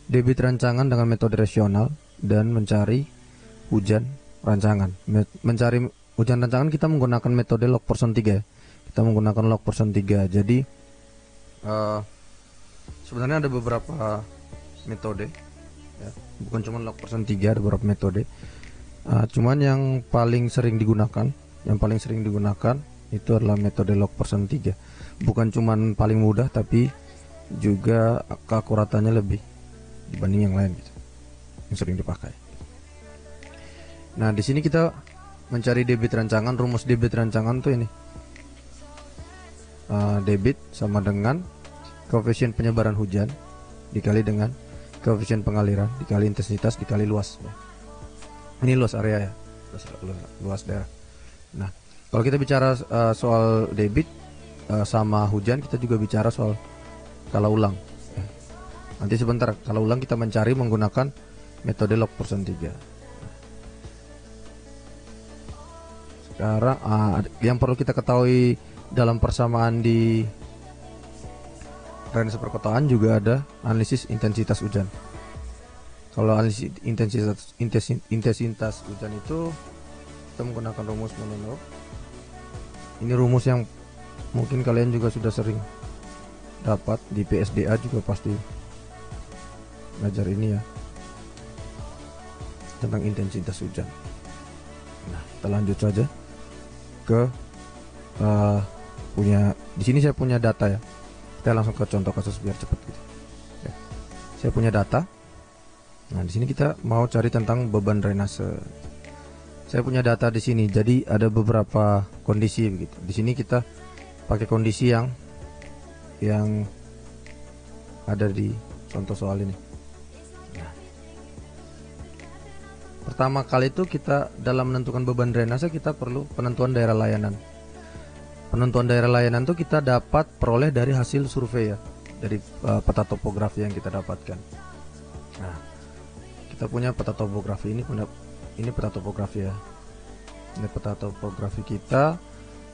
debit rancangan dengan metode rasional dan mencari hujan rancangan. Mencari hujan rancangan kita menggunakan metode log person 3 ya. Kita menggunakan log person 3. Jadi sebenarnya ada beberapa metode ya. Bukan cuma log person 3, ada beberapa metode. Cuman yang paling sering digunakan itu adalah metode log person 3. Bukan cuman paling mudah, tapi juga keakuratannya lebih dibanding yang lain gitu, yang sering dipakai. Nah, di sini kita mencari debit rancangan. Rumus debit rancangan tuh ini. Debit sama dengan koefisien penyebaran hujan dikali dengan koefisien pengaliran dikali intensitas dikali luas ya. Ini luas area ya, luas daerah. Nah, kalau kita bicara soal debit sama hujan, kita juga bicara soal skala ulang ya. Nanti sebentar, kalau ulang kita mencari menggunakan metode log person 3. Sekarang yang perlu kita ketahui dalam persamaan di drainase perkotaan juga ada analisis intensitas hujan. Kalau analisis intensitas hujan itu kita menggunakan rumus Monod. Ini rumus yang mungkin kalian juga sudah sering dapat di PSDA, juga pasti belajar ini ya, tentang intensitas hujan. Nah, kita lanjut saja ke di sini saya punya data ya. Kita langsung ke contoh kasus biar cepat gitu. Ya. Saya punya data. Nah, di sini kita mau cari tentang beban drainase. Saya punya data di sini. Jadi ada beberapa kondisi begitu. Di sini kita pakai kondisi yang ada di contoh soal ini. Nah, pertama kali itu kita dalam menentukan beban drainase kita perlu penentuan daerah layanan. Penentuan daerah layanan itu kita dapat peroleh dari hasil survei ya, dari peta topografi yang kita dapatkan. Nah, kita punya peta topografi ini peta topografi ya. Ini peta topografi kita.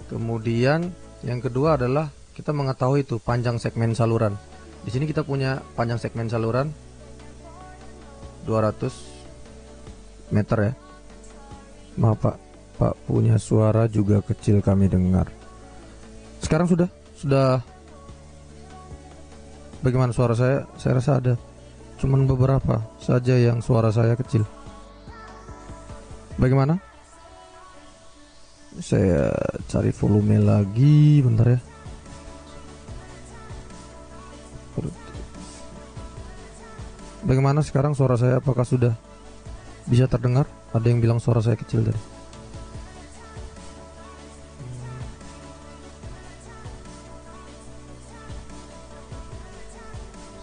Kemudian yang kedua adalah kita mengetahui itu panjang segmen saluran. Di sini kita punya panjang segmen saluran 200 meter ya. Maaf Pak punya suara juga kecil kami dengar. Sekarang sudah bagaimana suara saya? Saya rasa ada cuman beberapa saja yang suara saya kecil. Bagaimana? Saya cari volume lagi bentar ya. Bagaimana sekarang suara saya? Apakah sudah bisa terdengar? Ada yang bilang suara saya kecil tadi.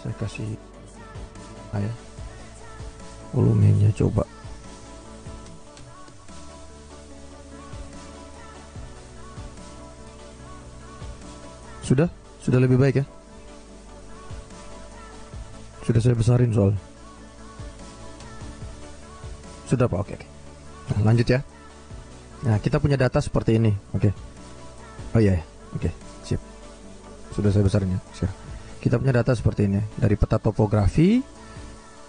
Saya kasih volumenya coba. Sudah lebih baik ya. Sudah saya besarin soal. Sudah Pak, oke. Nah, lanjut ya. Nah, kita punya data seperti ini, oke. Oh iya, oke, sip. Sudah saya besarin ya. Sekarang kita punya data seperti ini dari peta topografi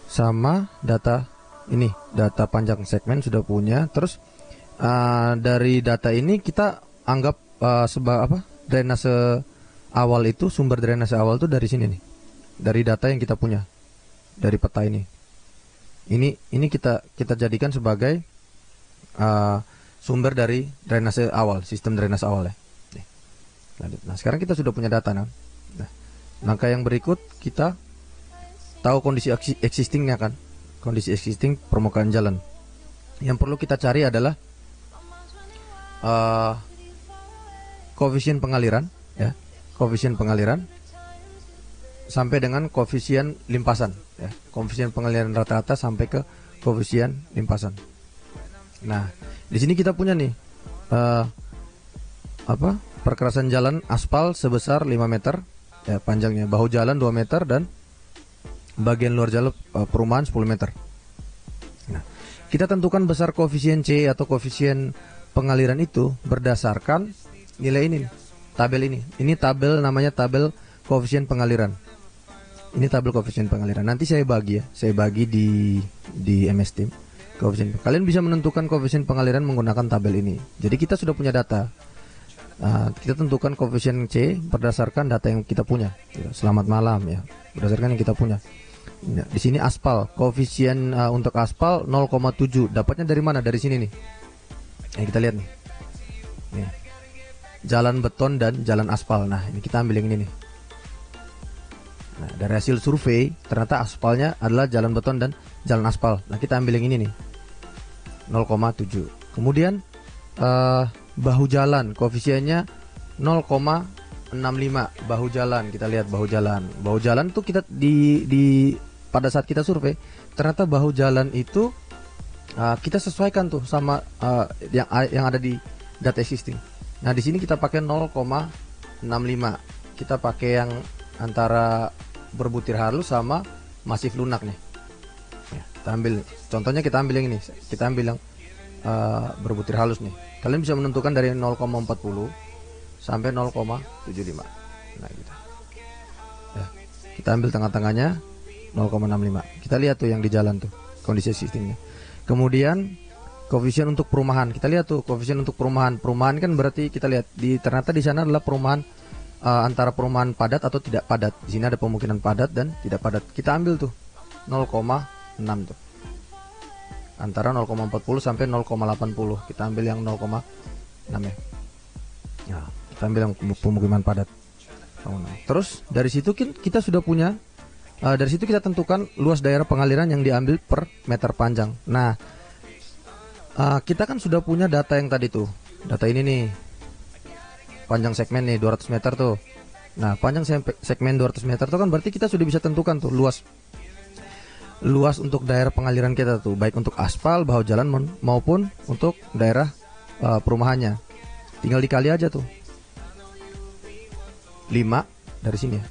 sama data ini, data panjang segmen sudah punya. Terus dari data ini kita anggap drainase awal itu, sumber drainase awal itu dari sini nih, dari data yang kita punya dari peta ini. Ini kita jadikan sebagai sumber dari drainase awal, sistem drainase awal ya. Nah, sekarang kita sudah punya data nah. Langkah yang berikut kita tahu kondisi existingnya kan, kondisi existing permukaan jalan. Yang perlu kita cari adalah koefisien pengaliran ya, koefisien pengaliran sampai dengan koefisien limpasan ya, koefisien pengaliran rata-rata sampai ke koefisien limpasan. Nah, di sini kita punya nih perkerasan jalan aspal sebesar 5 meter ya, panjangnya, bahu jalan 2 meter dan bagian luar jalan perumahan 10 meter. Nah, kita tentukan besar koefisien C atau koefisien pengaliran itu berdasarkan nilai ini, tabel ini. Ini tabel namanya tabel koefisien pengaliran. Ini tabel koefisien pengaliran. Nanti saya bagi ya, saya bagi di MS Team. Koefisien. Kalian bisa menentukan koefisien pengaliran menggunakan tabel ini. Jadi kita sudah punya data. Kita tentukan koefisien C berdasarkan data yang kita punya. Ya, selamat malam ya, berdasarkan yang kita punya. Nah, di sini aspal, koefisien untuk aspal 0,7. Dapatnya dari mana? Dari sini nih. Kita lihat nih. Nih. Jalan beton dan jalan aspal. Nah, ini kita ambil yang ini nih. Nah, dari hasil survei ternyata aspalnya adalah jalan beton dan jalan aspal. Nah, kita ambil yang ini nih. 0,7. Kemudian bahu jalan, koefisiennya 0,65. Bahu jalan, kita lihat bahu jalan. Bahu jalan itu kita pada saat kita survei, ternyata bahu jalan itu kita sesuaikan tuh sama yang ada di data existing. Nah, di sini kita pakai 0,65. Kita pakai yang antara berbutir halus sama masif lunak nih. Ya, kita ambil contohnya, kita ambil yang ini. Kita ambil yang berbutir halus nih. Kalian bisa menentukan dari 0,40 sampai 0,75. Nah, gitu. Ya, kita ambil tengah-tengahnya 0,65. Kita lihat tuh yang di jalan tuh kondisi sistemnya. Kemudian koefisien untuk perumahan. Kita lihat tuh koefisien untuk perumahan. Perumahan kan berarti kita lihat ternyata di sana adalah perumahan antara perumahan padat atau tidak padat. Di sini ada pemukiman padat dan tidak padat. Kita ambil tuh 0,6 tuh. Antara 0,40 sampai 0,80. Kita ambil yang 0,6 ya. Ya, kita ambil yang pemukiman padat. Terus dari situ kita sudah punya dari situ kita tentukan luas daerah pengaliran yang diambil per meter panjang. Nah, kita kan sudah punya data yang tadi tuh. Data ini nih. Panjang segmen nih 200 meter tuh. Nah, panjang segmen 200 meter tuh kan berarti kita sudah bisa tentukan tuh luas untuk daerah pengaliran kita tuh, baik untuk aspal, bahu jalan maupun untuk daerah perumahannya. Tinggal dikali aja tuh. 5 dari sini ya.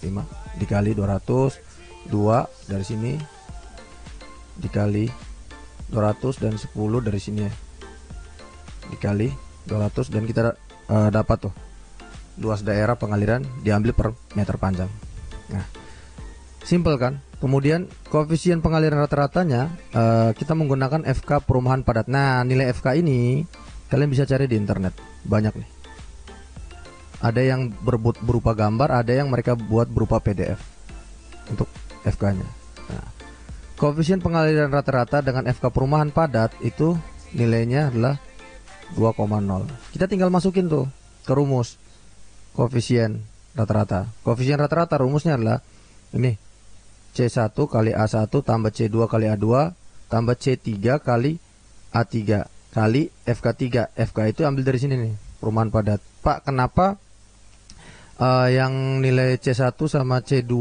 5 dikali 200, 2 dari sini dikali 200 dan 10 dari sini ya. Dikali 200 dan kita dapat tuh luas daerah pengaliran diambil per meter panjang. Nah, simple kan? Kemudian koefisien pengaliran rata-ratanya kita menggunakan FK perumahan padat. Nah, nilai FK ini kalian bisa cari di internet, banyak nih. Ada yang berupa gambar, ada yang mereka buat berupa PDF untuk FK-nya. Nah, koefisien pengaliran rata-rata dengan FK perumahan padat itu nilainya adalah 2,0. Kita tinggal masukin tuh ke rumus koefisien rata-rata. Koefisien rata-rata rumusnya adalah ini, C1 kali A1 tambah C2 kali A2 tambah C3 kali A3 kali FK3. FK itu ambil dari sini nih, perumahan padat. Pak, kenapa yang nilai C1 sama C2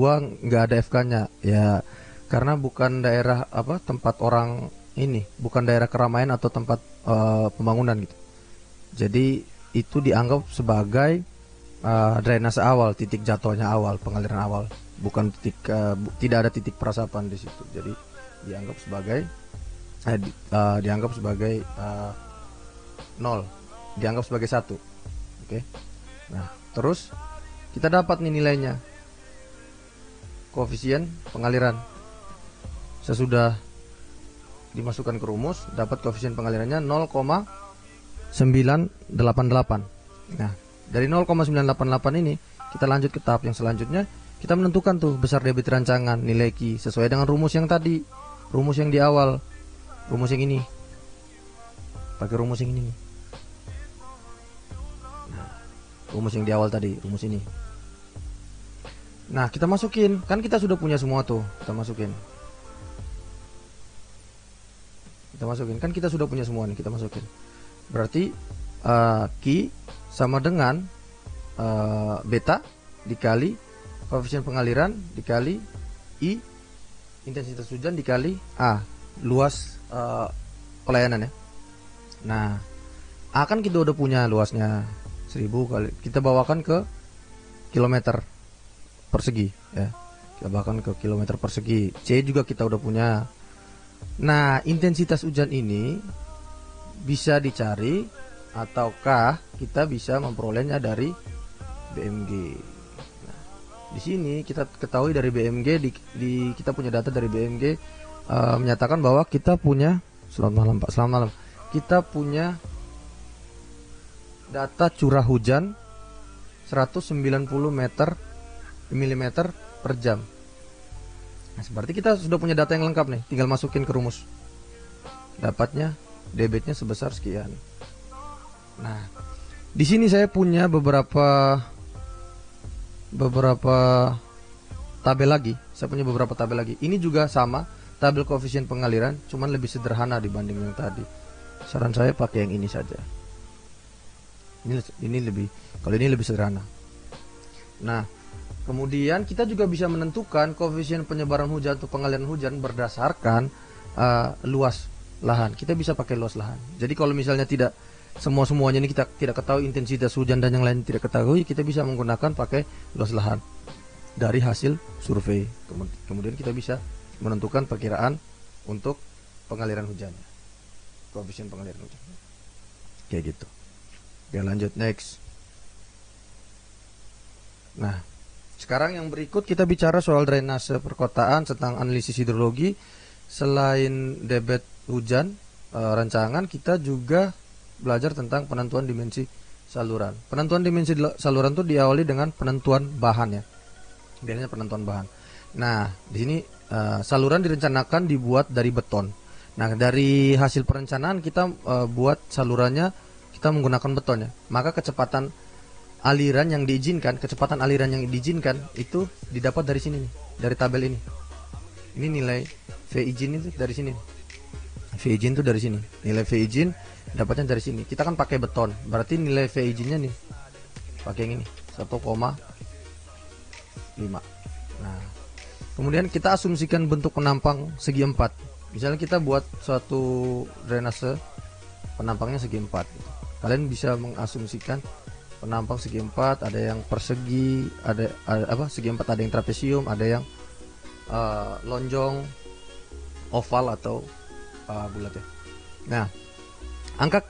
nggak ada FK-nya? Ya, karena bukan daerah tempat orang ini, bukan daerah keramaian atau tempat pembangunan gitu. Jadi itu dianggap sebagai drainase awal, titik jatuhnya awal, pengaliran awal, bukan titik tidak ada titik perasapan di situ. Jadi dianggap sebagai 0, dianggap sebagai 1. Oke. Nah, terus kita dapat nih nilainya. Koefisien pengaliran sesudah dimasukkan ke rumus, dapat koefisien pengalirannya 0,988. Nah, dari 0,988 ini kita lanjut ke tahap yang selanjutnya. Kita menentukan tuh besar debit rancangan, nilai Q sesuai dengan rumus yang tadi, rumus yang di awal, rumus yang ini. Pakai rumus yang ini. Nah, rumus yang di awal tadi, rumus ini. Nah, kita masukin, kan kita sudah punya semua tuh, kita masukin, kan kita sudah punya semua nih, kita masukin. Berarti Q sama dengan beta dikali koefisien pengaliran dikali I intensitas hujan dikali A luas pelayanan ya. Nah, A kan kita udah punya luasnya 1000 kali, kita bawakan ke kilometer persegi ya, kita bawakan ke kilometer persegi. C juga kita udah punya. Nah, intensitas hujan ini bisa dicari ataukah kita bisa memperolehnya dari BMG. Nah, Di sini kita ketahui dari BMG, kita punya data dari BMG menyatakan bahwa kita punya, selamat malam Pak, selamat malam. Kita punya data curah hujan 190 mm per jam. Nah, seperti kita sudah punya data yang lengkap nih, tinggal masukin ke rumus. Dapatnya debitnya sebesar sekian. Nah, di sini saya punya beberapa tabel lagi. Saya punya beberapa tabel lagi. Ini juga sama, tabel koefisien pengaliran, cuman lebih sederhana dibanding yang tadi. Saran saya pakai yang ini saja. Ini lebih sederhana. Nah, kemudian kita juga bisa menentukan koefisien penyebaran hujan atau pengaliran hujan berdasarkan luas lahan. Kita bisa pakai luas lahan. Jadi kalau misalnya tidak semuanya ini kita tidak ketahui intensitas hujan dan yang lain tidak ketahui, kita bisa menggunakan pakai luas lahan dari hasil survei. Kemudian kita bisa menentukan perkiraan untuk pengaliran hujannya, koefisien pengaliran hujan. Kayak gitu. Oke, lanjut next. Nah, sekarang yang berikut kita bicara soal drainase perkotaan tentang analisis hidrologi. Selain debit hujan rancangan, kita juga belajar tentang penentuan dimensi saluran. Penentuan dimensi saluran itu diawali dengan penentuan bahan ya. Biasanya penentuan bahan. Nah, di sini saluran direncanakan dibuat dari beton. Nah, dari hasil perencanaan kita buat salurannya kita menggunakan beton ya. Maka kecepatan aliran yang diizinkan itu didapat dari sini nih, dari tabel ini. Ini nilai V izin itu dari sini. V izin itu dari sini. Nilai V izin dapatnya dari sini. Kita kan pakai beton, berarti nilai V izinnya nih pakai yang ini 1,5. Nah, kemudian kita asumsikan bentuk penampang segi 4. Misalnya kita buat suatu drainase penampangnya segi 4 gitu. Kalian bisa mengasumsikan penampang segi 4, ada yang persegi, ada segi 4, ada yang trapesium, ada yang lonjong, oval atau bulat ya. Nah, angka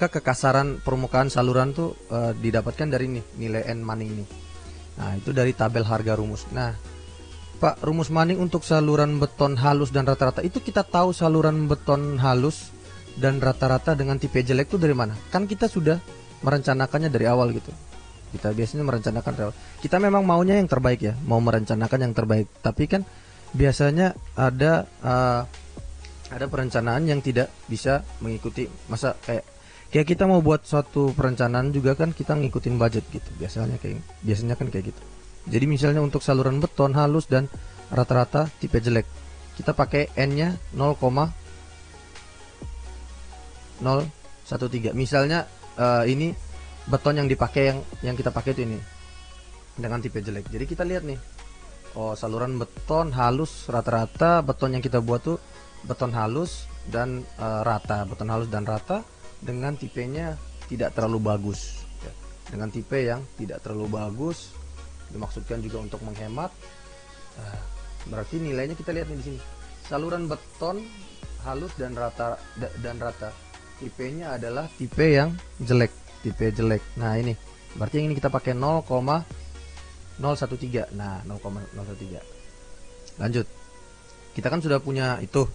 kekasaran permukaan saluran tuh didapatkan dari ini, nilai N Manning ini. Nah, itu dari tabel harga rumus. Nah, Pak, rumus Manning untuk saluran beton halus dan rata-rata, itu kita tahu saluran beton halus dan rata-rata dengan tipe jelek itu dari mana? Kan kita sudah merencanakannya dari awal gitu. Kita biasanya merencanakan dari awal. Kita memang maunya yang terbaik ya, mau merencanakan yang terbaik. Tapi kan biasanya ada perencanaan yang tidak bisa mengikuti, masa kayak kita mau buat suatu perencanaan juga kan kita ngikutin budget gitu. Biasanya kan kayak gitu. Jadi misalnya untuk saluran beton halus dan rata-rata tipe jelek, kita pakai N-nya 0,013. Misalnya ini beton yang dipakai yang kita pakai itu ini dengan tipe jelek. Jadi kita lihat nih, saluran beton halus rata-rata, beton yang kita buat tuh beton halus dan rata, beton halus dan rata dengan tipenya tidak terlalu bagus ya. Dengan tipe yang tidak terlalu bagus dimaksudkan juga untuk menghemat. Berarti nilainya kita lihat nih di sini, saluran beton halus dan rata tipenya adalah tipe yang jelek, tipe jelek. Nah, ini berarti yang ini kita pakai 0,013. Nah, 0,013. Lanjut. Kita kan sudah punya itu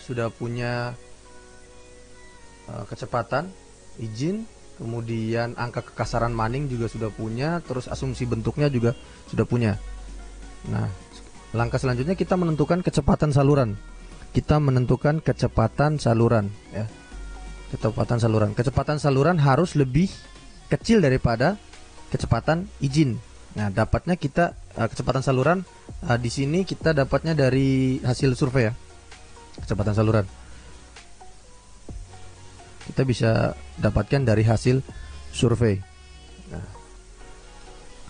sudah punya kecepatan izin, kemudian angka kekasaran Manning juga sudah punya, terus asumsi bentuknya juga sudah punya. Nah, langkah selanjutnya kita menentukan kecepatan saluran. Kita menentukan kecepatan saluran ya. Kecepatan saluran harus lebih kecil daripada kecepatan izin. Nah, dapatnya kita kecepatan saluran di sini kita dapatnya dari hasil survei ya. Kecepatan saluran kita bisa dapatkan dari hasil survei. Nah,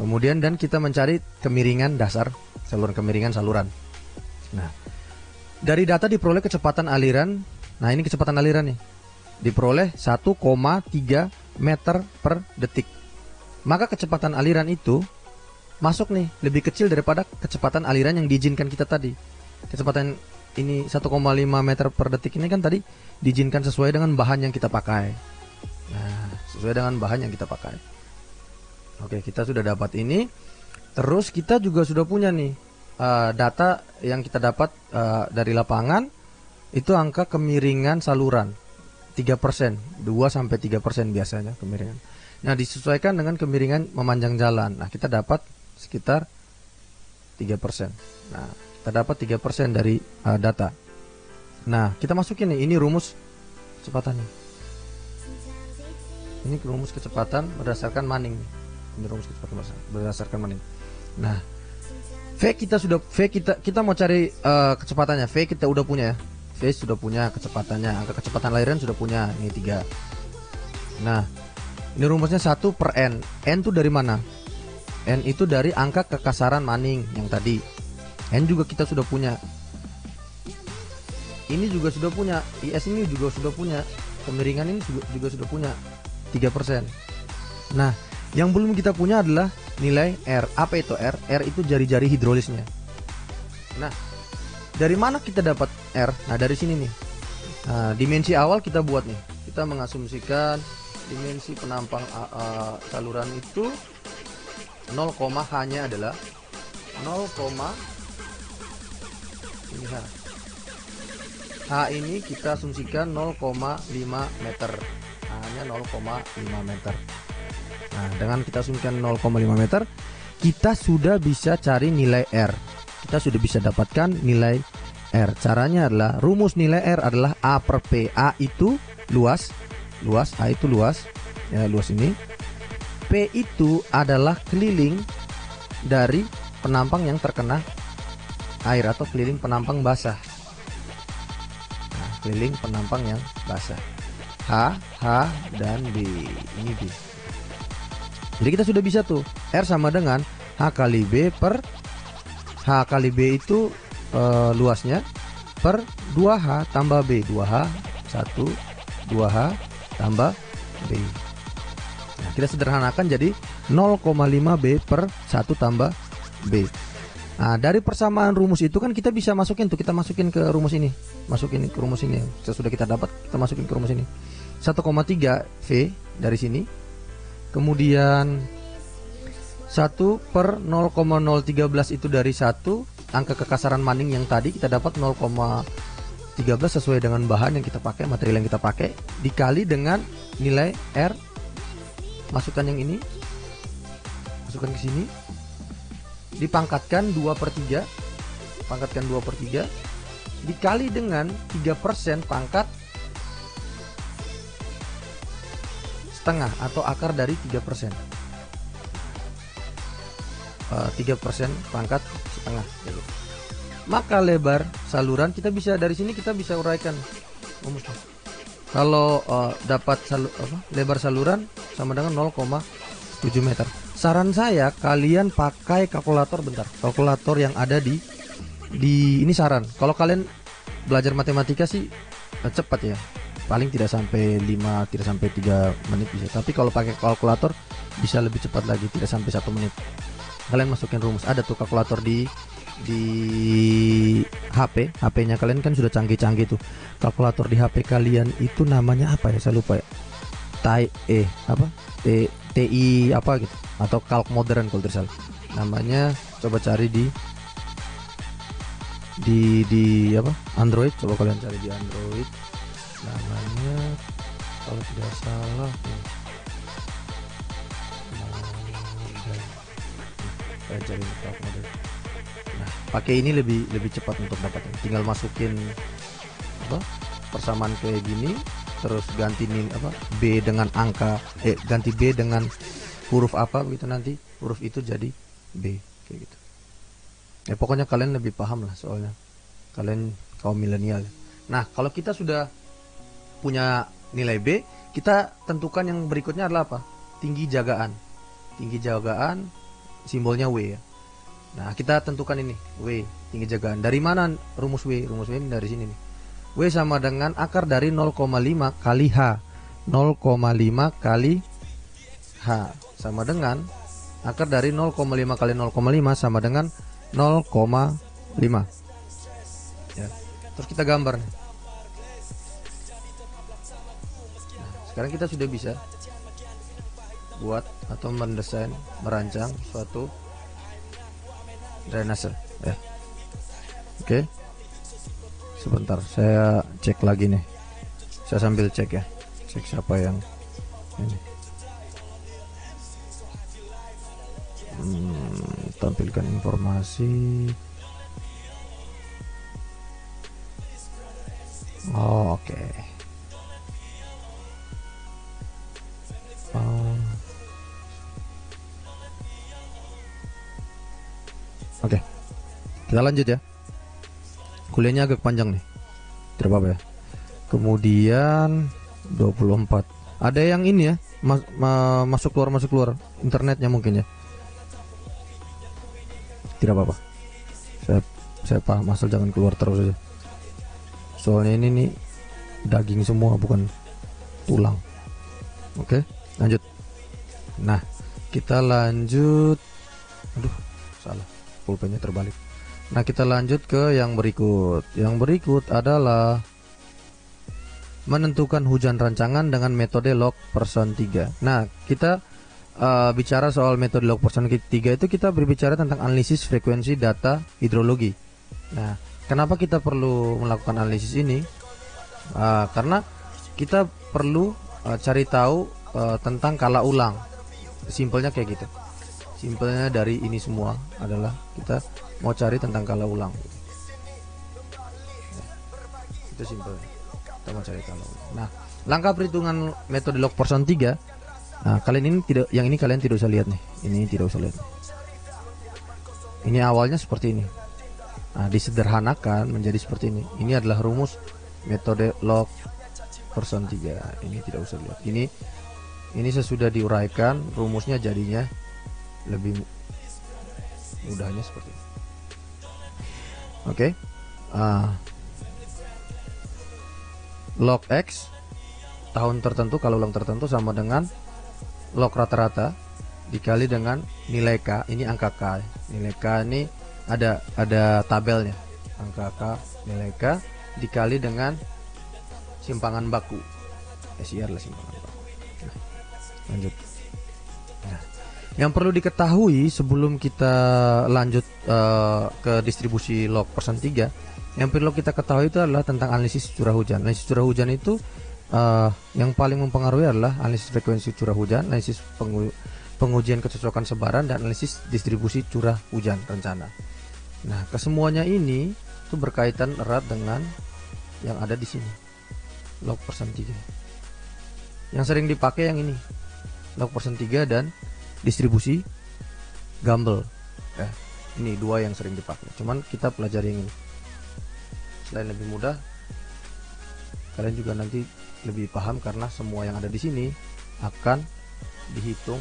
kemudian dan kita mencari kemiringan dasar kemiringan saluran. Nah, dari data diperoleh kecepatan aliran. Nah, ini kecepatan aliran nih. Diperoleh 1,3 meter per detik. Maka kecepatan aliran itu masuk nih lebih kecil daripada kecepatan aliran yang diizinkan kita tadi. Kecepatan ini 1,5 meter per detik ini kan tadi diizinkan sesuai dengan bahan yang kita pakai. Nah, sesuai dengan bahan yang kita pakai. Oke, kita sudah dapat ini. Terus kita juga sudah punya nih data yang kita dapat dari lapangan, itu angka kemiringan saluran 3%, 2-3% biasanya kemiringan. Nah, disesuaikan dengan kemiringan memanjang jalan. Nah, kita dapat sekitar 3%. Nah, kita dapat 3% dari data. Nah, kita masukin nih, ini rumus kecepatannya. Ini rumus kecepatan berdasarkan Manning. Ini rumus kecepatan berdasarkan Manning. Nah, kita mau cari kecepatannya. V kita udah punya ya. V sudah punya kecepatannya. Angka kecepatan lahiran sudah punya. Ini 3. Nah, ini rumusnya 1/n. N itu dari mana? N itu dari angka kekasaran Manning yang tadi. N juga kita sudah punya. Ini juga sudah punya. IS ini juga sudah punya. Kemiringan ini juga sudah punya 3%. Nah, yang belum kita punya adalah nilai R. Apa itu R? R itu jari-jari hidrolisnya. Nah, dari mana kita dapat R? Nah, dari sini nih. Nah, dimensi awal kita buat nih. Kita mengasumsikan dimensi penampang saluran itu 0, hanya adalah 0, ini H ini kita asumsikan 0,5 meter. Hanya 0,5 meter. Nah, dengan kita asumsikan 0,5 meter, kita sudah bisa cari nilai R. Kita sudah bisa dapatkan nilai R. Caranya adalah, rumus nilai R adalah A per P. A itu luas, A itu luas, ya, luas ini. P itu adalah keliling dari penampang yang terkena air atau keliling penampang basah. Nah, keliling penampang yang basah. H, dan B. Ini B. Jadi kita sudah bisa tuh, R sama dengan H kali B per H kali B itu luasnya per 2H tambah B. 2H 1, 2H tambah B. Nah, kita sederhanakan jadi 0,5 B per 1 tambah B. Nah, dari persamaan rumus itu kan kita bisa masukin tuh, kita masukin ke rumus ini. Masukin ke rumus ini. Sesudah kita dapat, kita masukin ke rumus ini. 1,3 V dari sini. Kemudian 1 per 0,013 itu dari 1. Angka kekasaran Manning yang tadi kita dapat 0,13 sesuai dengan bahan yang kita pakai, material yang kita pakai, dikali dengan nilai R. Masukkan yang ini, masukkan ke sini, dipangkatkan 2/3, pangkatkan 2/3, dikali dengan 3% pangkat setengah atau akar dari 3%. 3% pangkat setengah. Maka lebar saluran kita bisa dari sini, kita bisa uraikan. Kalau dapat lebar saluran sama dengan 0,7 meter. Saran saya kalian pakai kalkulator bentar. Kalkulator yang ada di ini saran. Kalau kalian belajar matematika sih cepat ya. Paling tidak sampai 5, tidak sampai 3 menit bisa. Tapi kalau pakai kalkulator bisa lebih cepat lagi, tidak sampai 1 menit. Kalian masukin rumus. Ada tuh kalkulator di HP-nya kalian kan sudah canggih-canggih tuh. Kalkulator di HP kalian itu namanya apa ya? Saya lupa ya. TI apa gitu, atau kalk modern kalau tidak salah. Namanya coba cari di apa? Android. Coba kalian cari di Android. Namanya kalau tidak salah saya cari kalk modern. Nah, pakai ini lebih cepat untuk dapatnya. Tinggal masukin apa? Persamaan kayak gini, terus ganti B dengan angka, ganti B dengan huruf apa begitu, nanti huruf itu jadi B kayak gitu. Pokoknya kalian lebih paham lah, soalnya kalian kaum milenial. Nah, kalau kita sudah punya nilai B, kita tentukan yang berikutnya adalah apa? Tinggi jagaan. Tinggi jagaan simbolnya W ya. Nah, kita tentukan ini W, tinggi jagaan. Dari mana rumus W? Rumus W ini dari sini nih. W sama dengan akar dari 0,5 kali H. 0,5 kali H sama dengan akar dari 0,5 kali 0,5 sama dengan 0,5 ya. Terus kita gambar nih. Nah, sekarang kita sudah bisa buat atau mendesain, merancang suatu drainase. Oke. Sebentar, saya cek lagi nih. Saya sambil cek ya. Cek siapa yang ini. Tampilkan informasi. Oh, oke. Oke. Kita lanjut ya. Kuliahnya agak panjang nih. Tidak apa-apa ya. Kemudian 24. Ada yang ini ya, masuk keluar internetnya mungkin ya. Tidak apa-apa. Saya paham, asal jangan keluar terus aja. Soalnya ini nih daging semua, bukan tulang. Oke, lanjut. Nah, kita lanjut. Aduh, salah. Pulpennya terbalik. Nah, kita lanjut ke yang berikut. Yang berikut adalah menentukan hujan rancangan dengan metode log person 3. Nah, kita bicara soal metode log person 3 itu kita berbicara tentang analisis frekuensi data hidrologi. Nah, kenapa kita perlu melakukan analisis ini? Karena kita perlu cari tahu tentang kala ulang. Simpelnya kayak gitu. Simpelnya dari ini semua adalah kita mau cari tentang kala ulang. Itu simpel. Kita mau cari kala ulang. Nah, langkah perhitungan metode log person 3. Nah, kalian tidak usah lihat nih. Ini tidak usah lihat. Ini awalnya seperti ini. Nah, disederhanakan menjadi seperti ini. Ini adalah rumus metode log person 3. Ini tidak usah lihat. Ini sesudah diuraikan, rumusnya jadinya lebih mudahnya seperti ini. Oke. Log X tahun tertentu, kalau ulang tertentu sama dengan log rata-rata dikali dengan nilai K. Ini angka K. Nilai K ini ada tabelnya. Angka K, nilai K dikali dengan simpangan baku. SIR lah simpangan baku. Nah, lanjut. Nah, yang perlu diketahui sebelum kita lanjut ke distribusi log person 3, yang perlu kita ketahui itu adalah tentang analisis curah hujan. Analisis curah hujan itu yang paling mempengaruhi adalah analisis frekuensi curah hujan, analisis pengujian kecocokan sebaran, dan analisis distribusi curah hujan rencana. Nah, kesemuanya ini itu berkaitan erat dengan yang ada di sini, log person 3. Yang sering dipakai yang ini, log person 3 dan distribusi Gumbel. Ini dua yang sering dipakai. Cuman kita pelajari yang ini. Selain lebih mudah, kalian juga nanti lebih paham karena semua yang ada di sini akan dihitung,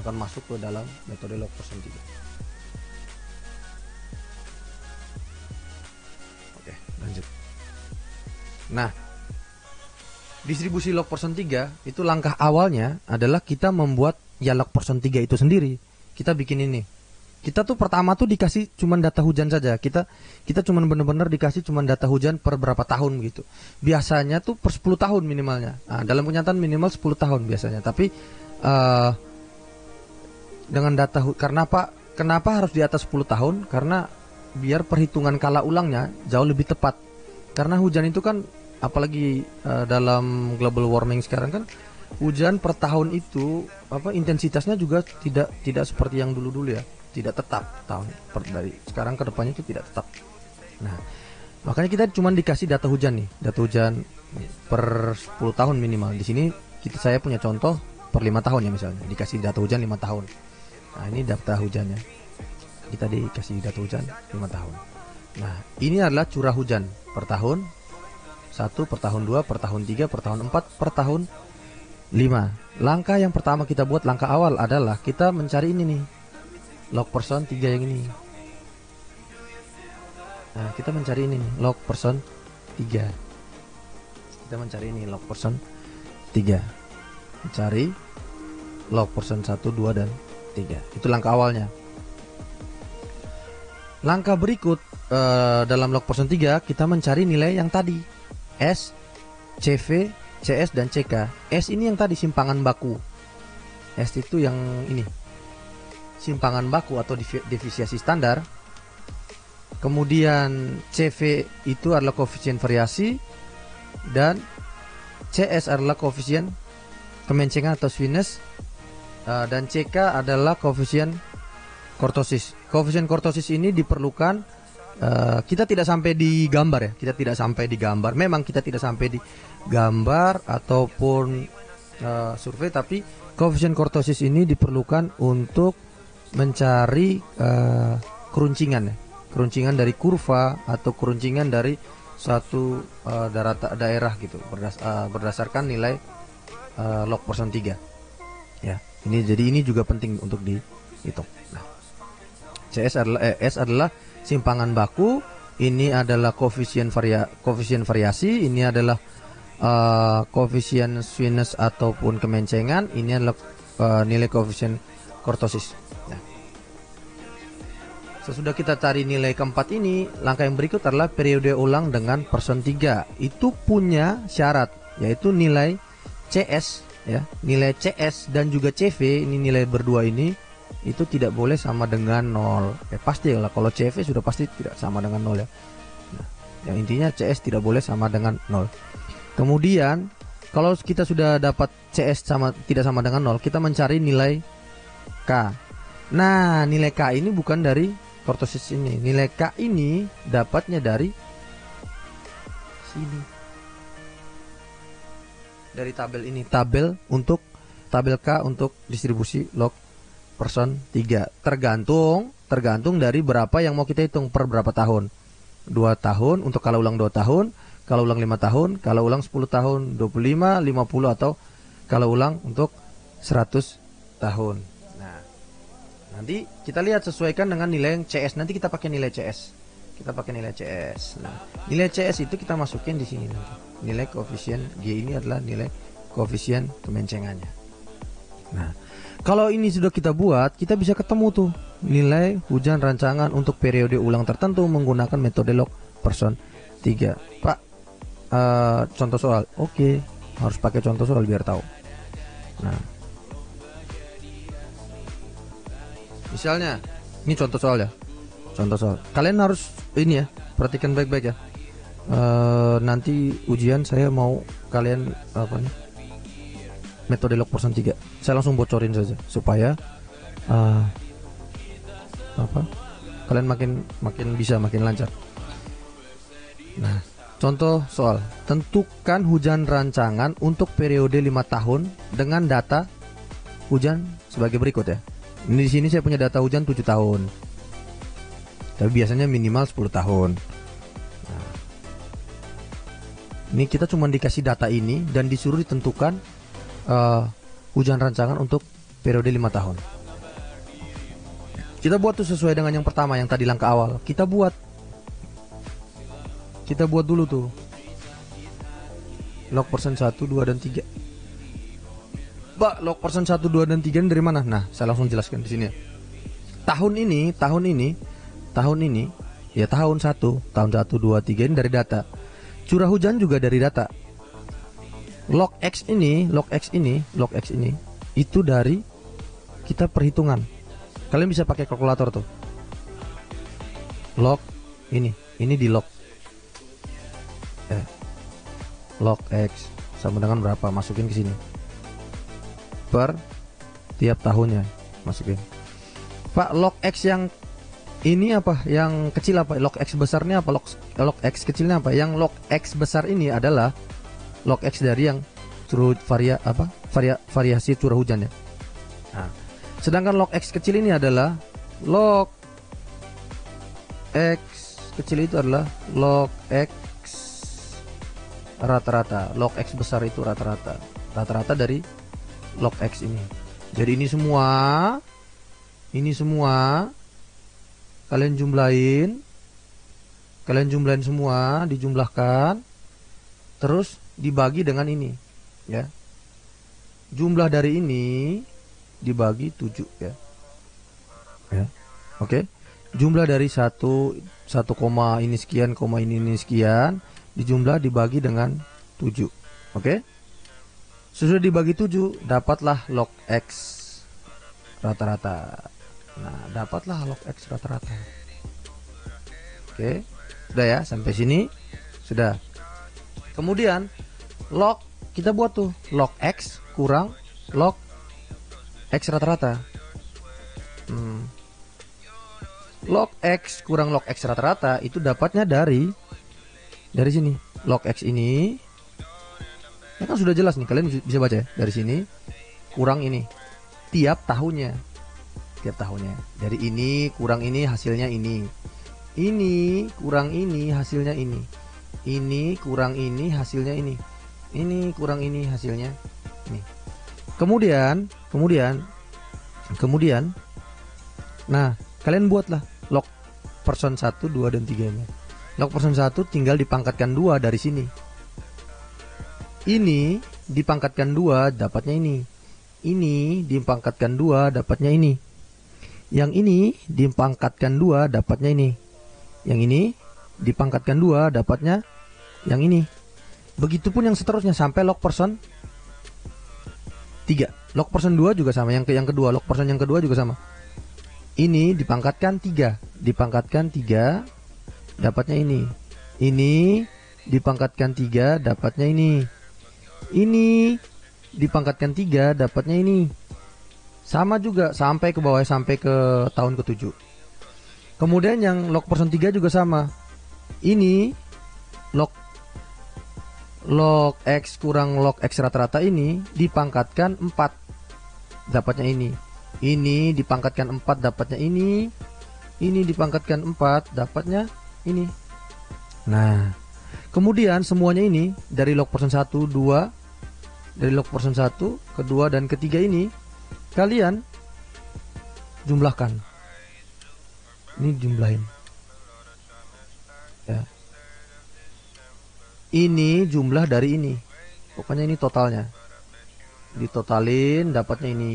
akan masuk ke dalam metode log person 3. Oke, lanjut. Nah, distribusi log person 3 itu langkah awalnya adalah kita membuat ya log person 3 itu sendiri. Kita bikin ini. Kita tuh pertama tuh dikasih cuman data hujan saja. Kita cuman bener-bener dikasih cuman data hujan per berapa tahun gitu. Biasanya tuh per 10 tahun minimalnya. Nah, dalam kenyataan minimal 10 tahun biasanya. Tapi dengan data kenapa harus di atas 10 tahun? Karena biar perhitungan kala ulangnya jauh lebih tepat. Karena hujan itu kan, apalagi dalam global warming sekarang kan, hujan per tahun itu intensitasnya juga tidak seperti yang dulu-dulu ya. Tidak tetap dari sekarang ke depannya itu tidak tetap. Nah, makanya kita cuma dikasih data hujan nih, data hujan per 10 tahun minimal. Di sini saya punya contoh per 5 tahun ya misalnya, dikasih data hujan 5 tahun. Nah, ini data hujannya. Kita dikasih data hujan 5 tahun. Nah, ini adalah curah hujan per tahun 1, per tahun 2, per tahun 3, per tahun 4, per tahun 5. Langkah yang pertama kita buat, langkah awal adalah kita mencari ini nih, log person 3 yang ini. Nah, kita mencari ini nih, log person 3. Kita mencari ini log person 3. Mencari log person 1, 2, dan 3. Itu langkah awalnya. Langkah berikut dalam log person 3 kita mencari nilai yang tadi, S, CV, CS, dan CK. S ini yang tadi simpangan baku. S itu yang ini, simpangan baku atau defisiasi standar. Kemudian CV itu adalah koefisien variasi, dan CS adalah koefisien kemencengan atau sweetness, dan CK adalah koefisien kurtosis. Koefisien kurtosis ini diperlukan, kita tidak sampai di gambar ya, kita tidak sampai di gambar. Memang kita tidak sampai di gambar ataupun survei, tapi koefisien kurtosis ini diperlukan untuk mencari keruncingan ya. Keruncingan dari kurva atau keruncingan dari suatu daerah gitu, berdasarkan nilai log person 3 ya. Jadi ini juga penting untuk dihitung. Nah, S adalah simpangan baku, ini adalah koefisien variasi, ini adalah koefisien sweetness ataupun kemencengan, ini adalah nilai koefisien kurtosis. Nah, sesudah kita cari nilai keempat ini, langkah yang berikut adalah periode ulang dengan person 3. Itu punya syarat, yaitu nilai CS ya, nilai CS dan juga CV, ini nilai berdua ini itu tidak boleh sama dengan 0. Pasti lah, kalau CV sudah pasti tidak sama dengan 0 ya. Nah, yang intinya CS tidak boleh sama dengan 0. Kemudian kalau kita sudah dapat CS tidak sama dengan 0, kita mencari nilai K. Nah, nilai K ini bukan dari kurtosis ini. Nilai K ini dapatnya dari sini. Dari tabel ini, tabel K untuk distribusi log person 3. Tergantung dari berapa yang mau kita hitung per berapa tahun. 2 tahun untuk kalau ulang 2 tahun, kalau ulang 5 tahun, kalau ulang 10 tahun, 25, 50, atau kalau ulang untuk 100 tahun. Nah, nanti kita lihat sesuaikan dengan nilai yang CS. Nanti kita pakai nilai CS. Nah, nilai CS itu kita masukin di sini nanti. Nilai koefisien G ini adalah nilai koefisien kemencengannya. Nah, kalau ini sudah kita buat, kita bisa ketemu tuh nilai hujan rancangan untuk periode ulang tertentu menggunakan metode log person 3. Pak, contoh soal. Oke, harus pakai contoh soal biar tahu. Nah, misalnya ini contoh soal ya. Contoh soal. Kalian harus ini ya, perhatikan baik-baik ya. Nanti ujian saya mau kalian metode log person 3. Saya langsung bocorin saja supaya kalian makin bisa, makin lancar. Nah, contoh soal. Tentukan hujan rancangan untuk periode 5 tahun dengan data hujan sebagai berikut ya. Ini di sini saya punya data hujan 7 tahun. Tapi biasanya minimal 10 tahun. Nah, ini kita cuma dikasih data ini dan disuruh ditentukan hujan rancangan untuk periode 5 tahun. Kita buat tuh sesuai dengan yang pertama, yang tadi langkah awal. Kita buat dulu tuh log person 1, 2, dan 3. Pak, log person 1, 2, dan 3 ini dari mana? Nah, saya langsung jelaskan di sini ya. Tahun ini ya, tahun 1, 2, 3 ini dari data. Curah hujan juga dari data. Log X ini itu dari kita perhitungan. Kalian bisa pakai kalkulator tuh. Log ini di log log X sama dengan berapa, masukin ke sini per tiap tahunnya, masukin. Pak, log X yang ini apa? Yang kecil apa? Log X besarnya apa? Log X kecilnya apa? Yang log X besar ini adalah log X dari yang variasi curah hujannya. Nah, sedangkan log X kecil ini adalah log X kecil itu adalah log X rata-rata. Log X besar itu rata-rata dari log X ini. Jadi ini semua kalian jumlahin semua, dijumlahkan, terus dibagi dengan ini ya. Jumlah dari ini dibagi 7 ya. Oke. Jumlah dari 1 koma ini sekian, koma ini sekian, dijumlah dibagi dengan 7. Oke. Sudah dibagi 7, dapatlah log X. rata-rata. Nah, dapatlah log X rata-rata. Oke, sudah ya, sampai sini sudah. Kemudian log kita buat tuh log X kurang log X rata-rata. Log X kurang log X rata-rata itu dapatnya dari sini. Log X ini ya kan sudah jelas nih, kalian bisa baca ya, dari sini kurang ini tiap tahunnya. Dari ini kurang ini hasilnya ini kurang ini hasilnya ini kurang ini hasilnya ini kurang ini hasilnya ini. Kemudian nah, kalian buatlah log person 1, 2 dan 3 nya. Log person 1 tinggal dipangkatkan 2 dari sini. Ini dipangkatkan 2 dapatnya ini. Ini dipangkatkan 2 dapatnya ini. Yang ini dipangkatkan 2 dapatnya ini. Yang ini dipangkatkan 2 dapatnya yang ini. Begitupun yang seterusnya sampai log person 3. Log person 2 juga sama, yang kedua, log person yang kedua juga sama. Ini dipangkatkan 3 dapatnya ini. Ini dipangkatkan 3 dapatnya ini. Ini dipangkatkan 3 dapatnya ini. Sama juga sampai ke bawah, sampai ke tahun ke-7. Kemudian yang log person 3 juga sama. Ini log X kurang log X rata-rata ini dipangkatkan 4 dapatnya ini. Ini dipangkatkan 4 dapatnya ini. Ini dipangkatkan 4 dapatnya ini. Nah, kemudian semuanya ini dari log person 1, 2, dari log person 1, kedua dan ketiga ini kalian jumlahkan. Ini jumlahin. Ya. Ini jumlah dari ini. Pokoknya ini totalnya. Ditotalin dapatnya ini.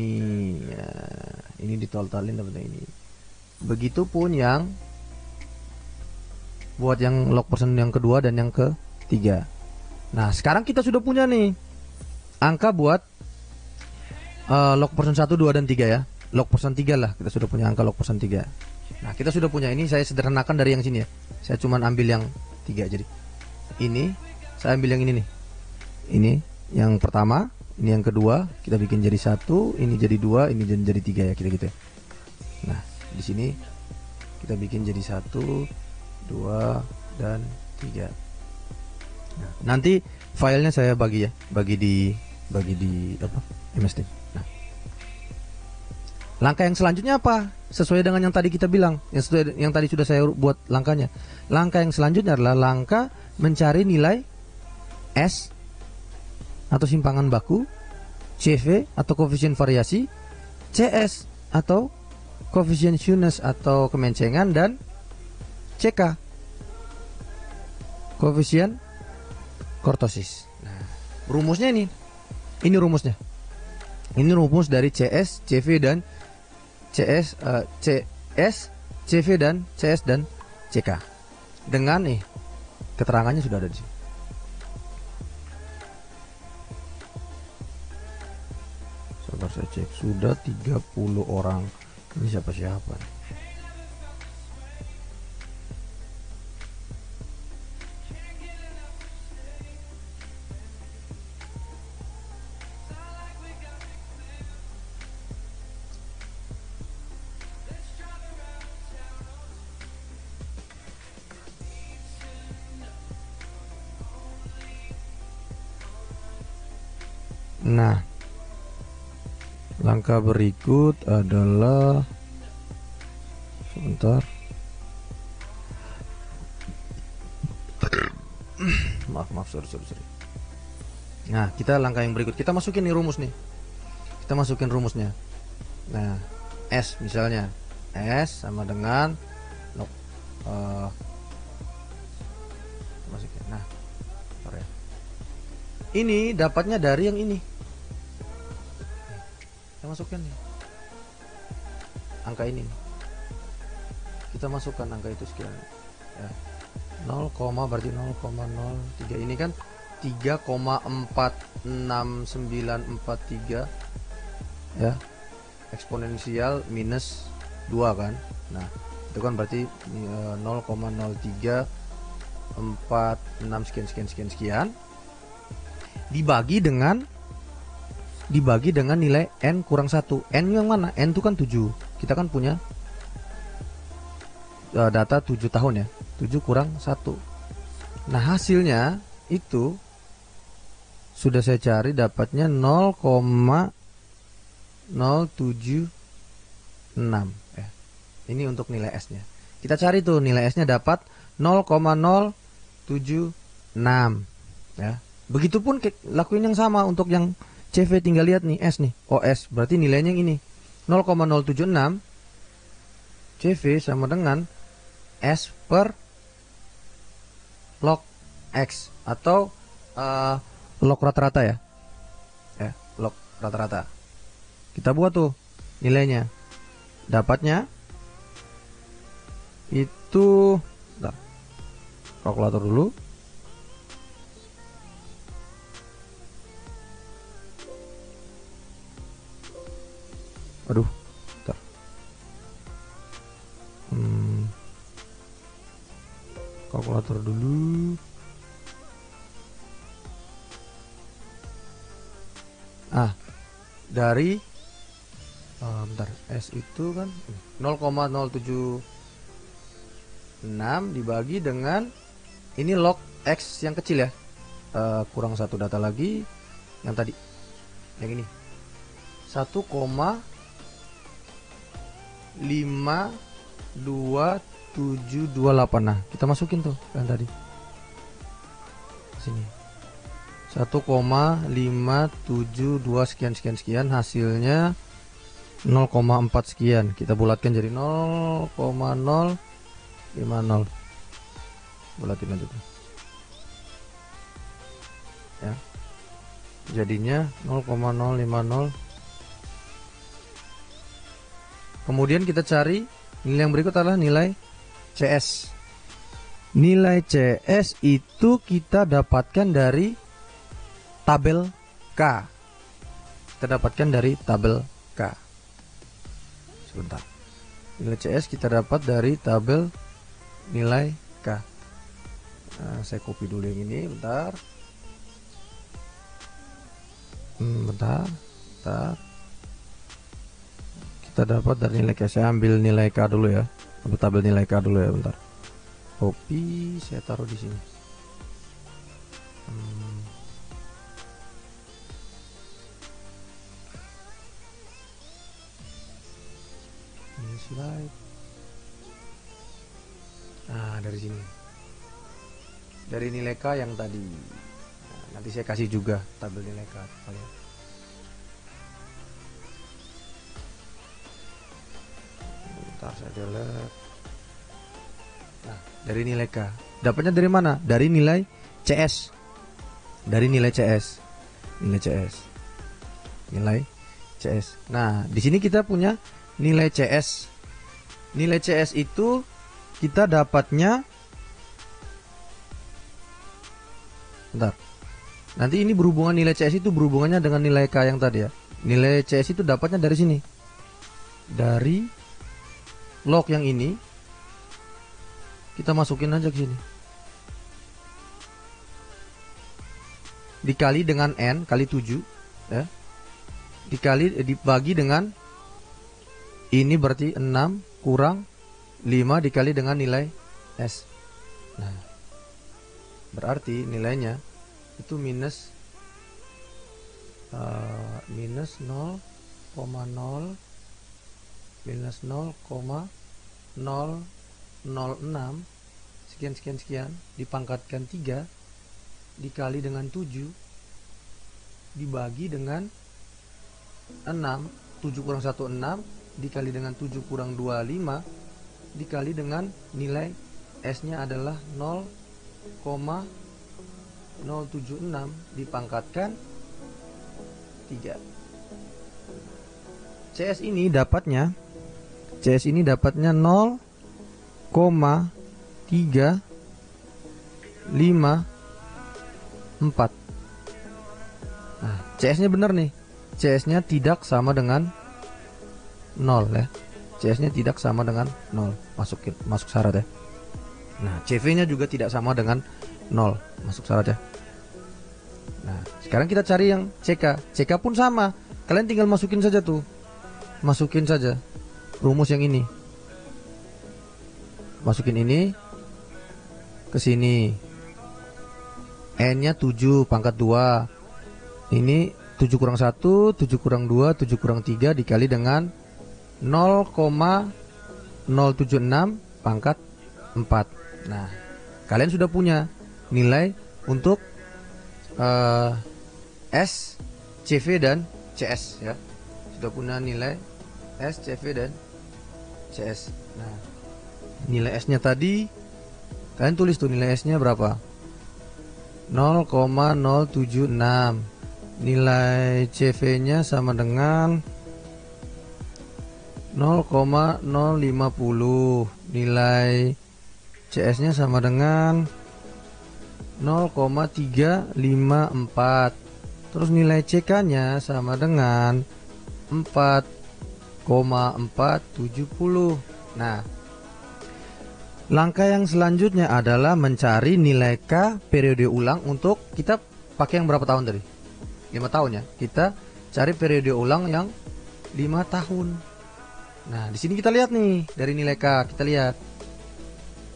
Ya, ini ditotalin dapatnya ini. Begitupun yang buat yang log person yang kedua dan yang ketiga. Nah, sekarang kita sudah punya nih angka buat log person 1, 2 dan 3 ya. Log person 3 lah, kita sudah punya angka log person 3. Nah, kita sudah punya ini, saya sederhanakan dari yang sini ya. Saya cuman ambil yang 3 jadi. Ini saya ambil yang ini nih. Ini yang pertama, ini yang kedua, kita bikin jadi 1, ini jadi 2, ini jadi 3 ya, gitu-gitu ya. Nah, di sini kita bikin jadi 1, 2 dan 3. Nah, nanti filenya saya bagi ya, bagi di apa? MS Team. Nah, langkah yang selanjutnya apa? Sesuai dengan yang tadi kita bilang, yang tadi sudah saya buat langkahnya. Langkah yang selanjutnya adalah langkah mencari nilai S atau simpangan baku, CV atau koefisien variasi, CS atau koefisien Shunes atau kemencengan, dan CK koefisien kurtosis. Nah, rumusnya ini rumusnya. Ini rumus dari CS, CV dan CS, CV dan CS dan CK. Dengan nih keterangannya sudah ada di sini. Sabar saya cek, sudah 30 orang. Ini siapa-siapa nih? Nah, langkah berikut adalah sebentar. Maaf, sorry. Nah, kita langkah yang berikut, kita masukin nih rumus nih. Kita masukin rumusnya. Nah, S misalnya, S sama dengan masukin. Nah, sorry. Ini dapatnya dari yang ini. Kita masukkan nih angka ini. Kita masukkan angka itu sekian ya. 0, berarti 0,03. Ini kan 3,46943 ya. eksponensial minus 2 kan. Nah, itu kan berarti 0,0346 sekian dibagi dengan nilai n kurang 1. N yang mana? N itu kan 7. Kita kan punya data 7 tahun ya. 7 kurang 1. Nah, hasilnya itu sudah saya cari, dapatnya 0,076 ya. Ini untuk nilai S-nya. Kita cari tuh nilai S-nya dapat 0,076 ya. Begitupun lakuin yang sama untuk yang CV, tinggal lihat nih S nih. Oh, S berarti nilainya yang ini. 0,076 CV sama dengan S per log X atau log rata-rata ya. Log rata-rata. Kita buat tuh nilainya. Dapatnya itu, bentar, kalkulator dulu. Aduh, bentar. Kalkulator dulu. Dari bentar, S itu kan 0,076 dibagi dengan ini log X yang kecil ya. Kurang satu data lagi yang tadi. Yang ini 1,52728. Nah, kita masukin tuh yang tadi sini 1,572 sekian, hasilnya 0,4 sekian. Kita bulatkan jadi 0,050. Bulatin aja tuh ya, jadinya 0,050. Kemudian kita cari nilai yang berikut adalah nilai CS. Nilai CS itu kita dapatkan dari tabel K. Kita dapatkan dari tabel K. Sebentar. Nilai CS kita dapat dari tabel nilai K. Nah, saya copy dulu yang ini, bentar. Bentar. Kita dapat dari nilai K. Saya ambil nilai K dulu ya. Ambil tabel nilai K dulu ya, bentar. Copy, saya taruh di sini. Ini slide. Nah, dari sini. Dari nilai K yang tadi. Nah, nanti saya kasih juga tabel nilai K kalian. Bentar, saya delete. Nah, dari nilai K. Dapatnya dari mana? Dari nilai CS. Dari nilai CS. Nilai CS. Nilai CS. Nah, di sini kita punya nilai CS. Nilai CS itu kita dapatnya, bentar. Nanti ini berhubungan, nilai CS itu berhubungannya dengan nilai K yang tadi ya. Nilai CS itu dapatnya dari sini. Dari log yang ini kita masukin aja ke sini. Dikali dengan N kali 7 ya. Dibagi dengan ini berarti 6 kurang 5 dikali dengan nilai S. Nah, berarti nilainya itu minus 0,0 minus 0,006 sekian dipangkatkan 3 dikali dengan 7 dibagi dengan 6. 7 kurang 1 6 dikali dengan 7 kurang 2 5 dikali dengan nilai S nya adalah 0,076 dipangkatkan 3. CS ini dapatnya 0,354. Nah, CS nya benar nih. CS nya tidak sama dengan 0 ya. CS-nya tidak sama dengan 0. Masuk syarat ya. Nah, CV-nya juga tidak sama dengan 0. Masuk syarat ya. Nah, sekarang kita cari yang CK. CK pun sama. Kalian tinggal masukin saja tuh. Masukin saja rumus yang ini. Masukin ini ke sini. N-nya 7 pangkat 2. Ini 7 kurang 1, 7 kurang 2, 7 kurang 3 dikali dengan 0,076 pangkat 4. Nah, kalian sudah punya nilai untuk S, CV dan CS ya. Sudah punya nilai S, CV dan CS. Nah, nilai S-nya tadi kalian tulis tuh nilai S-nya berapa? 0,076. Nilai CV-nya sama dengan 0,050. Nilai CS-nya sama dengan 0,354. Terus nilai CK-nya sama dengan 4,470. Nah, langkah yang selanjutnya adalah mencari nilai K periode ulang untuk kita pakai yang berapa tahun tadi? 5 tahun ya. Kita cari periode ulang yang 5 tahun. Nah, di sini kita lihat nih dari nilai K, kita lihat.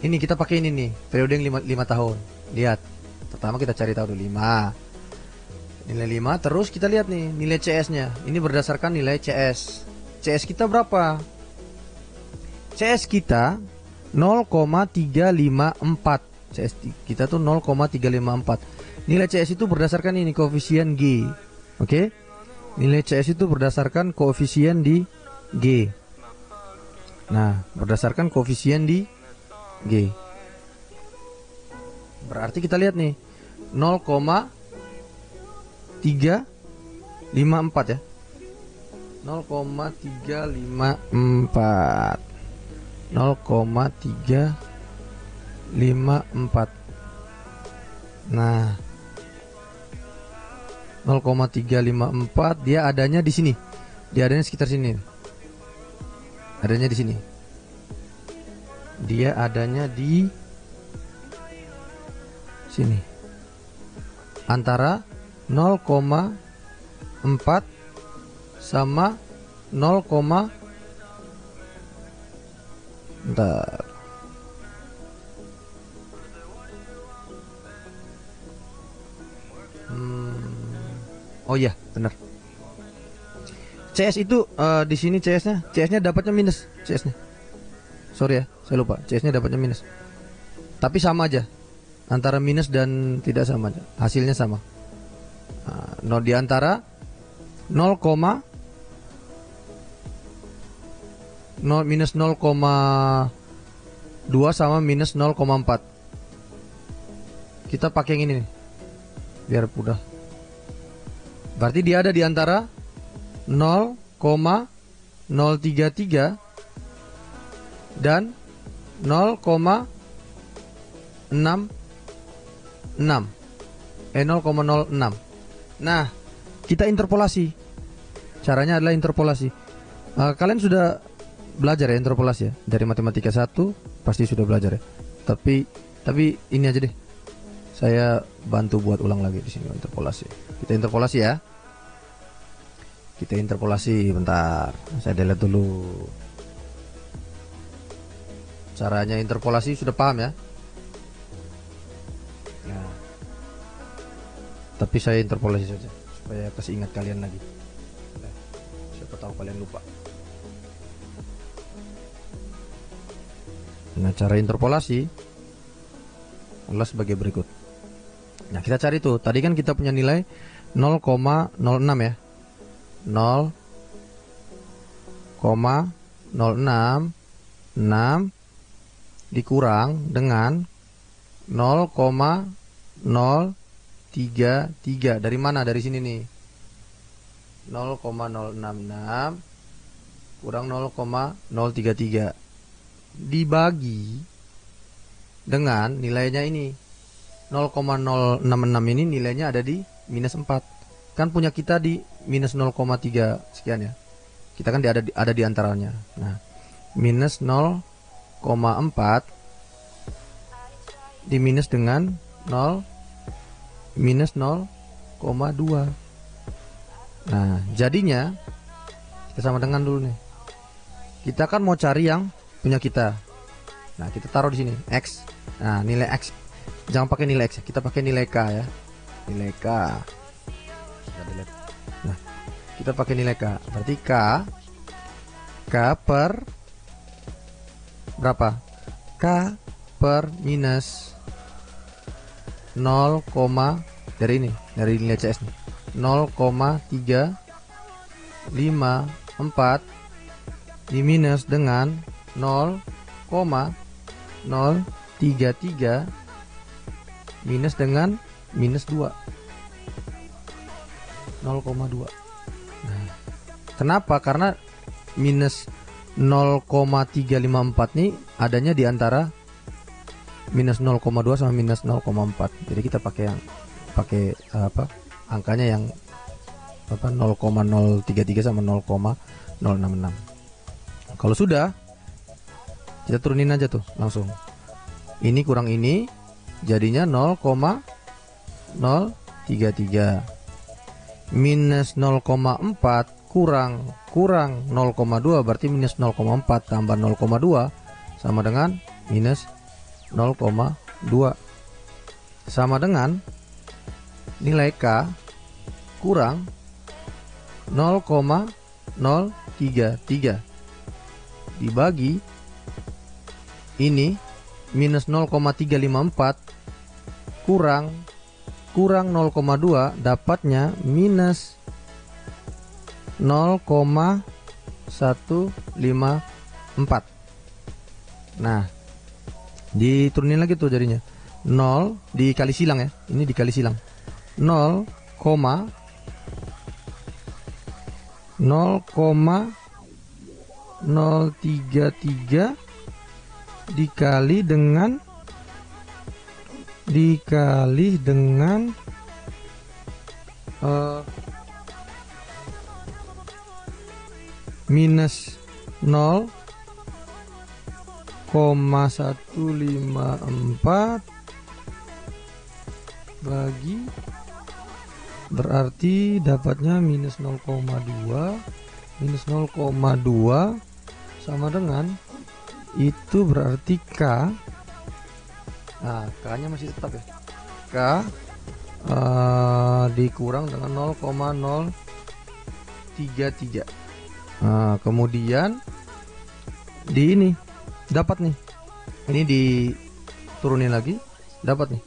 Ini kita pakai ini nih, periode yang 5 tahun. Lihat. Pertama kita cari tahu dulu 5. Nilai 5, terus kita lihat nih nilai CS-nya. Ini berdasarkan nilai CS. CS kita berapa? CS kita 0,354. CS kita tuh 0,354. Nilai CS itu berdasarkan ini koefisien G. Oke? Nilai CS itu berdasarkan koefisien di G. Nah, berdasarkan koefisien di G. Berarti kita lihat nih 0,354 ya. 0,354. 0,354. Nah, 0,354 dia adanya di sini. Dia adanya sekitar sini. Adanya di sini. Dia adanya di sini. Antara 0,4 sama 0, bentar. Oh iya, benar. CS itu di sini CS-nya dapatnya minus CS-nya. Sorry ya, saya lupa. CS-nya dapatnya minus. Tapi sama aja. Antara minus dan tidak sama aja. Hasilnya sama. Nah, di antara 0, minus 0,2 sama minus 0,4. Kita pakai yang ini nih. Biar mudah. Berarti dia ada di antara 0,033 dan 0,66. 0,06. Nah, kita interpolasi. Caranya adalah interpolasi. Kalian sudah belajar ya interpolasi ya? Dari matematika 1 pasti sudah belajar ya. Tapi ini aja deh. Saya bantu buat ulang lagi di sini interpolasi. Kita interpolasi ya. Kita interpolasi bentar. Saya delete dulu. Caranya interpolasi sudah paham ya? Nah. Tapi saya interpolasi saja supaya kasih ingat kalian lagi. Siapa tahu kalian lupa. Nah, cara interpolasi adalah sebagai berikut. Nah, kita cari tuh. Tadi kan kita punya nilai 0,06 ya. 0,066 dikurang dengan 0,033. Dari mana? Dari sini nih. 0,066 kurang 0,033 dibagi dengan nilainya ini 0,066 ini nilainya ada di minus 4. Kan punya kita di minus 0,3 sekian ya. Kita kan ada di antaranya. Nah, minus 0,4 diminus dengan 0 minus 0,2. Nah, jadinya kita sama dengan dulu nih. Kita kan mau cari yang punya kita. Nah, kita taruh di sini X. Nah, nilai X. Jangan pakai nilai X, kita pakai nilai K ya. Nilai K. Nah, kita pakai nilai K. Berarti K per berapa? K per minus 0, dari ini, dari nilai CS nih. 0,354 diminus dengan 0,033 minus dengan minus 2, 0,2. Nah, kenapa? Karena minus 0,354 nih adanya di antara minus 0,2 sama minus 0,4. Jadi kita pakai angkanya yang 0,033 sama 0,066. Kalau sudah, kita turunin aja tuh langsung. Ini kurang ini jadinya 0,033 minus 0,4 kurang 0,2 berarti minus 0,4 tambah 0,2 sama dengan minus 0,2, sama dengan nilai K kurang 0,033 dibagi ini minus 0,354 kurang 0,2 dapatnya minus 0,154. Nah, diturunin lagi tuh jadinya 0 dikali silang ya. Ini dikali silang 0,033 dikali dengan minus 0,154 bagi, berarti dapatnya minus 0,2 sama dengan itu berarti K. Nah, K nya masih tetap ya, K dikurang dengan 0,033. Nah, kemudian di ini dapat nih, ini diturunin lagi, dapat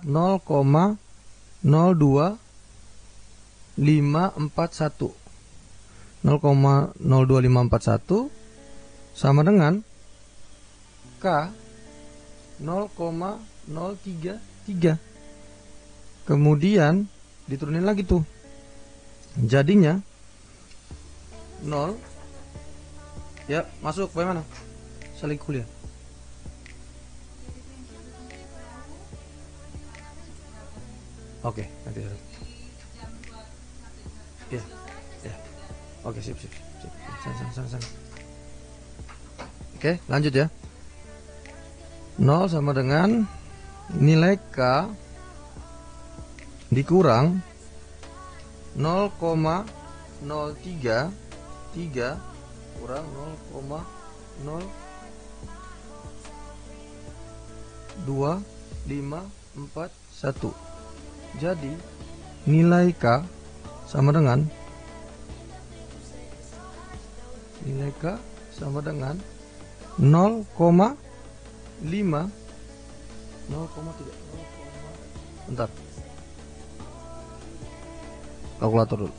0,02541 sama dengan K 0,033. Kemudian diturunin lagi tuh, jadinya 0 ya. Masuk bagaimana? Saling kuliah. Oke, nanti. Ya, ya. Oke, sip. Sana. Oke, lanjut ya. 0 sama dengan nilai K dikurang 0,033 kurang 0,02541. Jadi nilai K sama dengan 0,5 bentar, kalkulator dulu.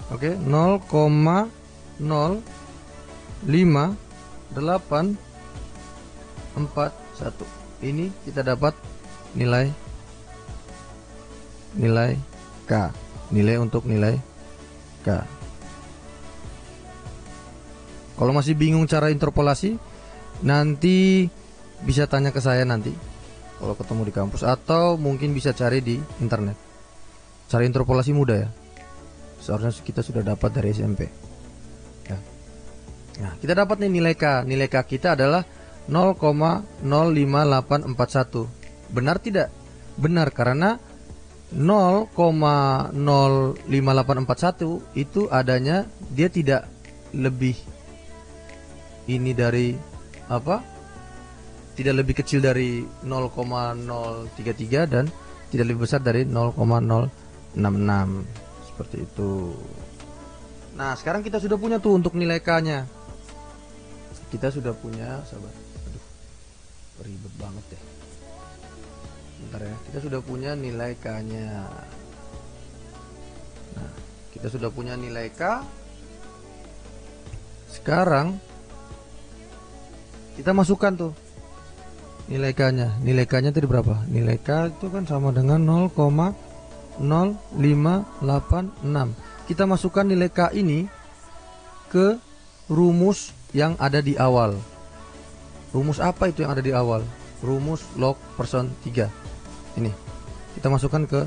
Oke, 0,05841. Ini kita dapat nilai K, nilai untuk nilai K. Kalau masih bingung cara interpolasi, nanti bisa tanya ke saya nanti kalau ketemu di kampus, atau mungkin bisa cari di internet. Cari interpolasi mudah ya. Seharusnya kita sudah dapat dari SMP. Ya. Nah, kita dapat nih nilai K. Nilai K kita adalah 0,05841. Benar tidak? Benar, karena 0,05841 itu adanya, dia tidak lebih ini dari apa? Tidak lebih kecil dari 0,033 dan tidak lebih besar dari 0,066. Seperti itu. Nah, sekarang kita sudah punya tuh untuk nilai K-nya. Kita sudah punya, sahabat. Aduh, ribet banget deh. Bentar ya, kita sudah punya nilai K-nya. Nah, kita sudah punya nilai K. Sekarang kita masukkan tuh nilai K-nya. Nilai K-nya tadi berapa? Nilai K itu kan sama dengan 0,0586. Kita masukkan nilai K ini ke rumus yang ada di awal. Rumus apa itu yang ada di awal? Rumus log person 3. Ini. Kita masukkan ke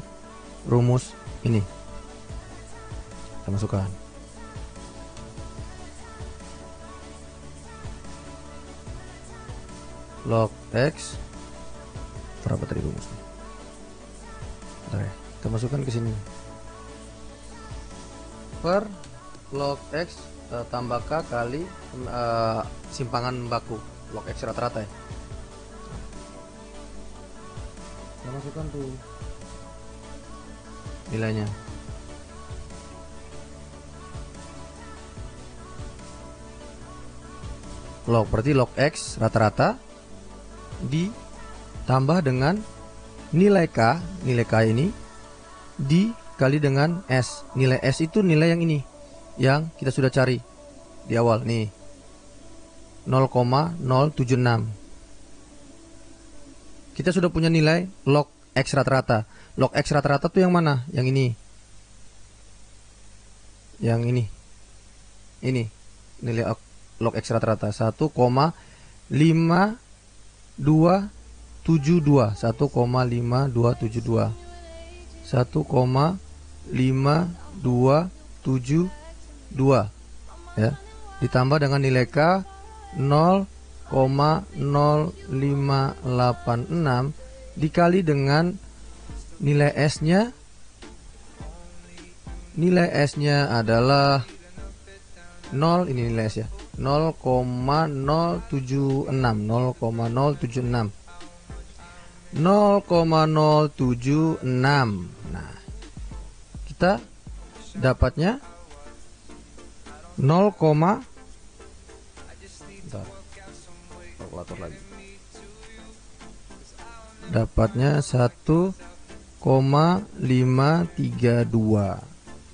rumus ini. Kita masukkan. Log X berapa tadi rumusnya? Bentar ya. Kita masukkan ke sini. Per log X tambah K kali simpangan baku. Log X rata-rata ya. Kita masukkan tuh nilainya. Log berarti log X rata-rata ditambah dengan nilai K ini dikali dengan S. Nilai S itu nilai yang ini, yang kita sudah cari di awal nih, 0,076. Kita sudah punya nilai log X rata-rata. Log X rata-rata tuh yang mana? Yang ini. Yang ini. Ini nilai log X rata-rata 1,5272. 1,5272 ya, ditambah dengan nilai K 0,0586 dikali dengan nilai S-nya. Nilai S-nya adalah 0, ini nilai S ya, 0,076. 0,076. Nah, kita dapatnya 0, bentar, kalkulator lagi. Dapatnya 1,532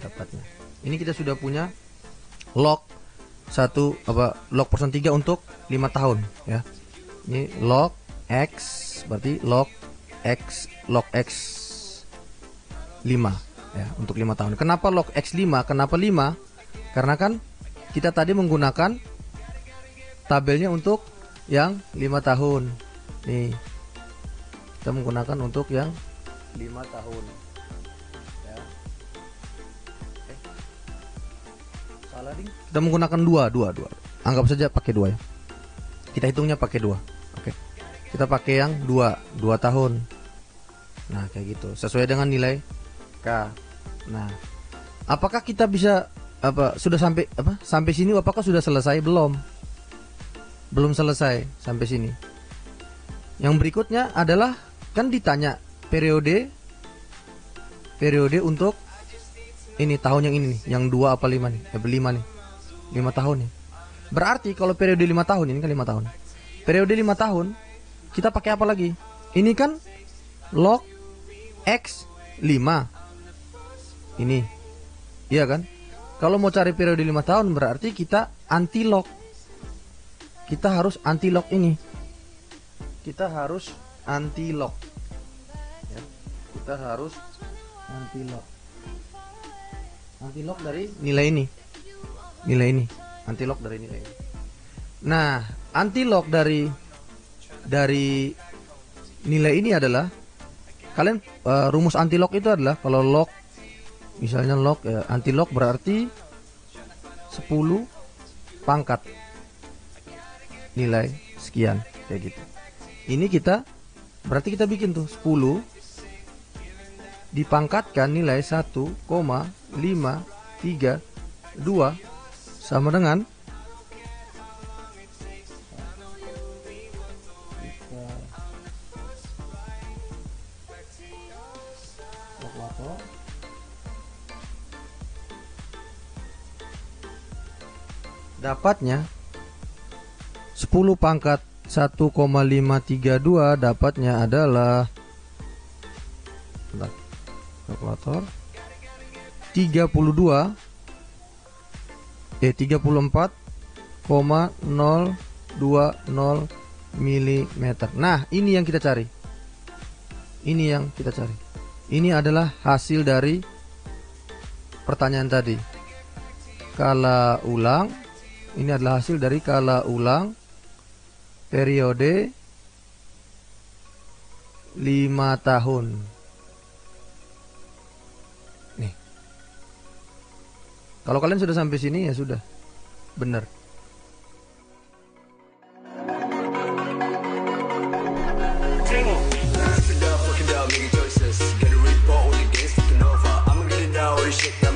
dapatnya. Ini kita sudah punya log log person 3 untuk 5 tahun ya. Ini log X berarti log X 5 ya untuk 5 tahun. Kenapa log X 5? Kenapa 5? Karena kan kita tadi menggunakan tabelnya untuk yang 5 tahun. Nih. Kita menggunakan untuk yang 5 tahun. Ya. Salah ding. Kita menggunakan 2. Anggap saja pakai 2 ya. Kita hitungnya pakai 2. Oke. Kita pakai yang 2 tahun. Nah, kayak gitu. Sesuai dengan nilai K. Nah, apakah kita bisa sudah sampai sini? Apakah sudah selesai? Belum selesai sampai sini. Yang berikutnya adalah kan ditanya periode untuk ini tahun yang ini nih, yang 2 apa 5 nih? 5 nih. 5 tahun nih. Berarti kalau periode 5 tahun, ini kan 5 tahun. Periode 5 tahun kita pakai apa lagi? Ini kan log X 5. Ini. Iya kan? Kalau mau cari periode 5 tahun berarti kita anti log. Kita harus anti log ini. Kita harus anti log. Ya. Kita harus anti log. Anti log dari nilai ini. Nilai ini. Anti log dari nilai ini. Nah, anti log dari nilai ini adalah kalian rumus anti log itu adalah kalau log misalnya log anti log berarti 10 pangkat nilai sekian kayak gitu. Ini berarti kita bikin tuh 10 dipangkatkan nilai 1,532 sama dengan dapatnya 10 pangkat 1,532 dapatnya adalah kalkulator 34,020 mm. Nah, ini yang kita cari. Ini adalah hasil dari pertanyaan tadi. Kala ulang. Ini adalah hasil dari kala ulang periode 5 tahun. Nih. Kalau kalian sudah sampai sini ya sudah. Benar. Shit